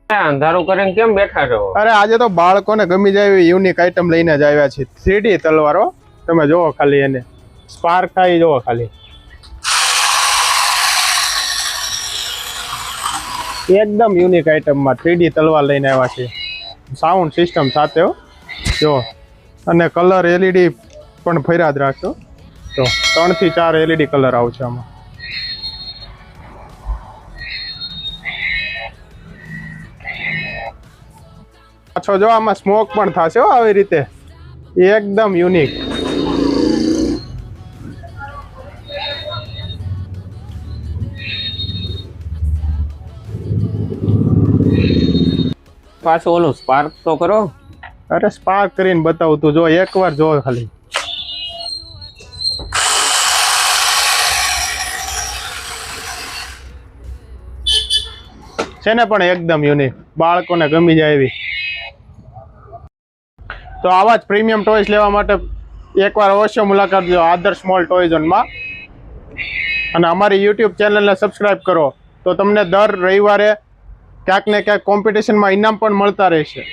અંધારું કરીને કેમ બેઠા છો? અરે આજે તો બાળકોને ગમી જાય એવી યુનિક આઈટમ લઈને જ આવ્યા છે. 3D તલવારો તમે જોવો ખાલી, એને સ્પાર્ક થાય જોવો ખાલી, એકદમ યુનિક આઈટમમાં 3D તલવાર લઈને આવ્યા છે. સાઉન્ડ સિસ્ટમ સાથે જો, અને કલર LED પણ ફર્યા જ રાખશો. તો 3 થી 4 LED કલર આવશે આમાં. પાછો જો આમાં સ્મોક પણ થશે આવી રીતે, એકદમ યુનિક. પાછું ઓલું સ્પાર્ક તો કરો. અરે સ્પાર્ક કરીને બતાવું, તું જો એકવાર જો ખાલી. છે ને પણ એકદમ યુનિક, બાળકોને ગમી જાય એવી. તો આવા જ પ્રીમિયમ ટોયસ લેવા માટે એકવાર અવશ્ય મુલાકાત લો આદર્શ સ્મોલ ટોય ઝોનમાં, અને અમારી યુટ્યુબ ચેનલને સબસ્ક્રાઇબ કરો તો તમને દર રવિવારે ક્યાંક ને ક્યાંક કોમ્પિટિશનમાં ઇનામ પણ મળતા રહેશે.